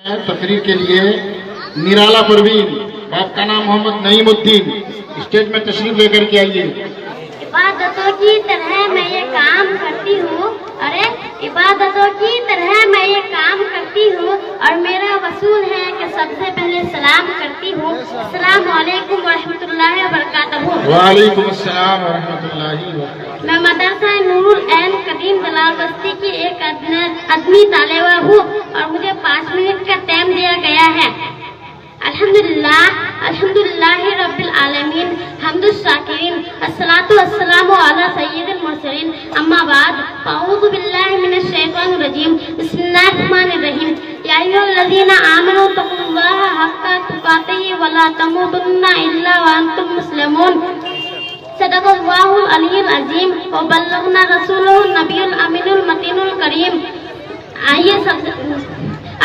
तकरीर के लिए निराला परवीन, बाप का नाम मोहम्मद नईमुद्दीन, स्टेज में तशरीफ लेकर के आइए। इबादतों की तरह मैं ये काम करती हूँ, अरे इबादतों की तरह मैं ये काम करती हूँ और मेरा वसूल है कि सबसे पहले सलाम करती हूँ। अस्सलाम वालेकुम व रहमतुल्लाहि व बरकातहू। वालेकुम अस्सलाम व रहमतुल्लाहि व बरकातहू। मैं मदरसा नूरुल ऐन कदीम दलाल बस्ती की एक आदमी तालिबा हूँ और मुझे 5 मिनट का टाइम दिया गया है। अल्हम्दुलिल्लाह रब्बिल आलमीन, हम्दुस शाकिरीन, अस्सलातु वस्सलामु अला सय्यिदिल मुरसलीन, अम्मा बाद, अऊज़ु बिल्लाहि मिनश शैतानिर रजीम, बिस्मिल्लाहिर रहमानिर रहीम। या अय्युहल्लज़ीना आमनू तक़ुल्लाहा हक़्क़ा तुक़ातिही व ला तमूतुन्ना इल्ला व अंतुम मुस्लिमून। सदक़ल्लाहुल अलीयुल अज़ीम व बल्लगना रसूलुहुन नबियुल अमीनुल मतीनुल करीम। आइए सब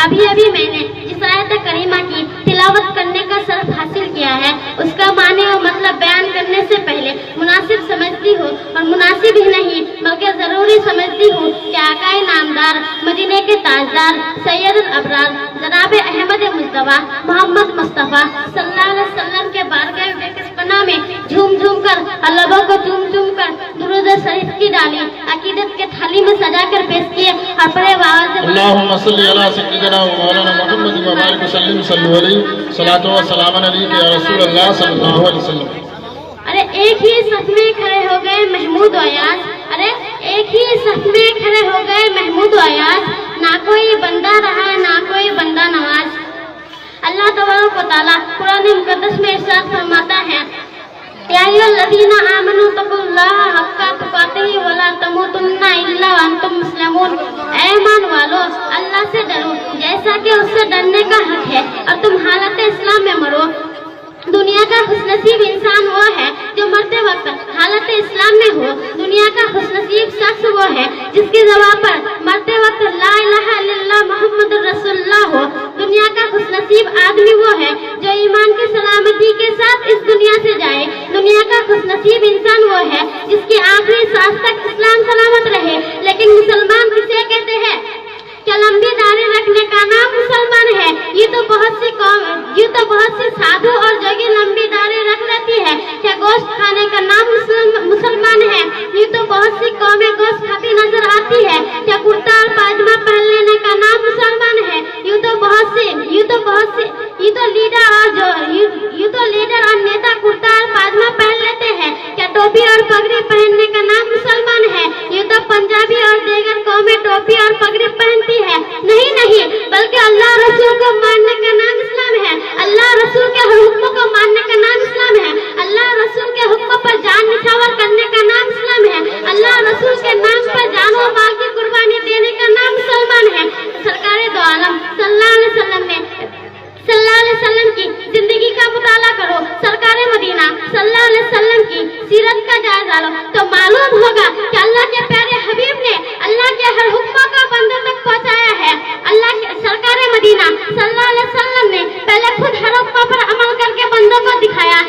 अभी मैंने जिस आयत करीमा की तिलावत करने का शर्फ हासिल किया है, उसका माने और मतलब बयान करने से पहले मुनासिब समझती हूँ और मुनासिब ही नहीं बल्कि जरूरी समझती हूँ कि आकाए नामदार, मदीने के ताजदार, सैयदुल अबरार जनाब अहमद मुस्तफा मोहम्मद मुस्तफा सल्लल्लाहु अलैहि वसल्लम के बारगाह बेकसपना में झूम झूम कर, अल्लाह को झूम झूम कर दुरूद शरीफ की डाली अकीदत के थाली में सजा कर पेश किए और बड़े आवाज से अल्लाहुम्मा सल्ली अला सय्यिदिना व मौलाना मुहम्मद व बारिक वसल्लिम सल्लल्लाहु अलैहि सलातो व सलामन अलैका या रसूलल्लाह सल्लल्लाहु अलैहि वसल्लम। अरे एक ही सफ में खड़े हो गए महमूद अयाज, अरे एक ही सफ में खड़े हो गए महमूद अयाज, ना कोई बंदा रहा ना कोई बंदा नवाज। अल्लाह तबारक व तआला कुरान मुकद्दस में इरशाद फरमाता है, या अय्युहल्लज़ीना आमनू तक़ुल्लाहा हक़्क़ा तुक़ातिही व ला तमूतुन्ना इल्ला व अंतुम मुस्लिमून। ऐ ईमान वालों, अल्लाह से डरो जैसा कि उससे डरने का हक है और तुम हालत इस्लाम में मरो। दुनिया का खुशनसीब इंसान वो है जो मरते वक्त हालत इस्लाम में हो। दुनिया का खुशनसीब शख्स वो है जिसकी ज़बान पर मरते वक्त ला इलाहा इल्लल्लाह मुहम्मदुर रसूलुल्लाह हो। दुनिया का खुशनसीब आदमी वो है जो ईमान की सलामती के साथ इस दुनिया से जाए। दुनिया का खुशनसीब इंसान वो है जिसकी आखिरी सांस तक इस्लाम सलामत रहे। लेकिन मुसलमान किसे कहते हैं? क्या लंबी दाढ़ी रखने का नाम मुसलमान है? ये तो बहुत सी साधु और जोगी लंबी दाढ़ी रख लेती है। क्या गोश्त खाने का नाम मुसलमान है? ये तो बहुत सी कौमें गोश्त खाती नजर आती है। क्या कुर्ता और पायजामा पहन लेने का नाम मुसलमान है? ये तो लीडर और नेता कुर्ता और पायजामा पहन लेते हैं। क्या टोपी और पगड़ी पहनने का नाम मुसलमान है? ये तो पंजाबी और दीगर कौमें टोपी और पगड़ी पहनती है। नहीं, बल्कि अल्लाह रसूल को मानने का नाम इस्लाम है। अल्लाह रसूल के हुक्म को मानने का नाम इस्लाम है। अल्लाह रसूल के हुक्म पर जान निछावर करने का नाम इस्लाम है। अल्लाह रसूल के नाम पर जान और माल की कुर्बानी देने का नाम मुसलमान है। सरकारे दो आलम सल्लल्लाहु अलैहि वसल्लम की जिंदगी का मुताला करो, सरकारे मदीना सल्लल्लाहु अलैहि वसल्लम की सीरत का जायजा लो तो मालूम होगा कि अल्लाह के प्यारे हबीब ने अल्लाह के हर हुक्म को बंदों तक पहुंचाया है। अल्लाह के सरकारे मदीना सल्लल्लाहु अलैहि वसल्लम ने पहले खुद हर हुक्म पर अमल करके बंदों को दिखाया।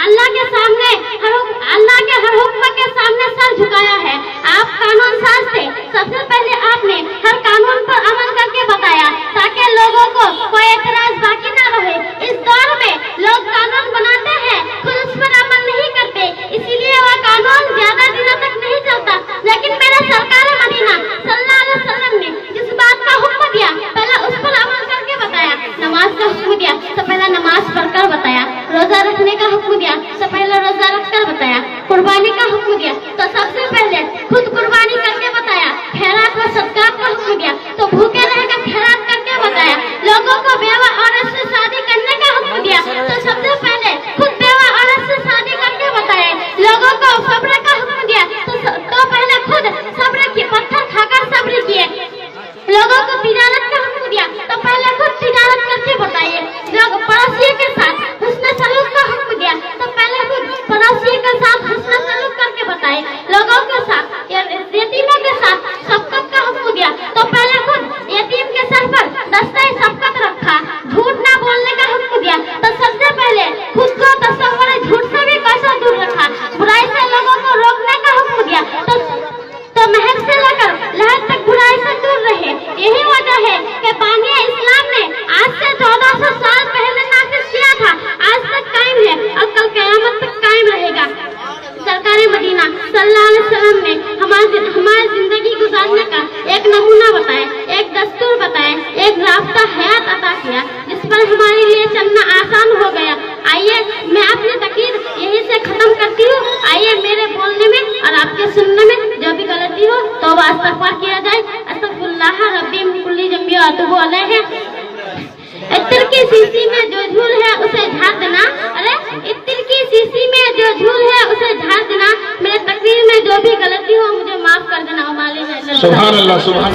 अल्लाह के हर हुक्म के सामने सर झुकाया है। आप कानून साज थे, सबसे पहले आपने हर कानून पर अमल करके बताया ताकि लोगों को कोई एतराज बाकी ना रहे। इस दौर में लोग कानून बनाते हैं, खुद उस पर अमल नहीं करते, इसीलिए वह कानून ज्यादा दिनों तक नहीं चलता। लेकिन मेरे सरकार मदीना सल्लल्लाहु अलैहि वसल्लम ने जिस बात का हुक्म दिया पहले उस पर अमल करके बताया। नमाज का हुक्म दिया तो पहले नमाज पढ़कर बताया। रोजा रखने का हुक्म दिया तो पहले रोजा रखकर बताया। कुर्बानी का हुक्म दिया तो सबसे पहले खुद कुर्बानी करके बताया। खैरात व सदकात का हुक्म दिया तो भूखे रहकर खैरात करके बताया। लोगों को बेवा औरत से शादी करने का हुक्म दिया तो सबसे पहले खुद बेवा औरत से शादी करके बताया। लोगों को सब्र का हुक्म दिया तो पहले खुद सब्र की पत्थर खाकर सब्र किए। लोगों को तिजारत का हुक्म दिया तो पहले खुद तिजारत करके बताइए। लोग पड़ोसियों के साथ हुस्न सलूक का हुक्म दिया तो पहले खुद पड़ोसियों के साथ हुस्न सलूक करके बताए। खाना में जो भी गलती हो तो इस्तगफार किया जाए। अस्तगफिरुल्लाह रब्बी मिन कुल्ली ज़ंबी व अतूबु अलैहि। इत्र की शीशी में जो झूल है उसे झाड़ देना। अरे इत्र की शीशी में जो झूल है उसे झाड़ देना। मेरे तकरीर में जो भी गलती हो मुझे माफ कर देना। सुभान अल्लाह, सुभान।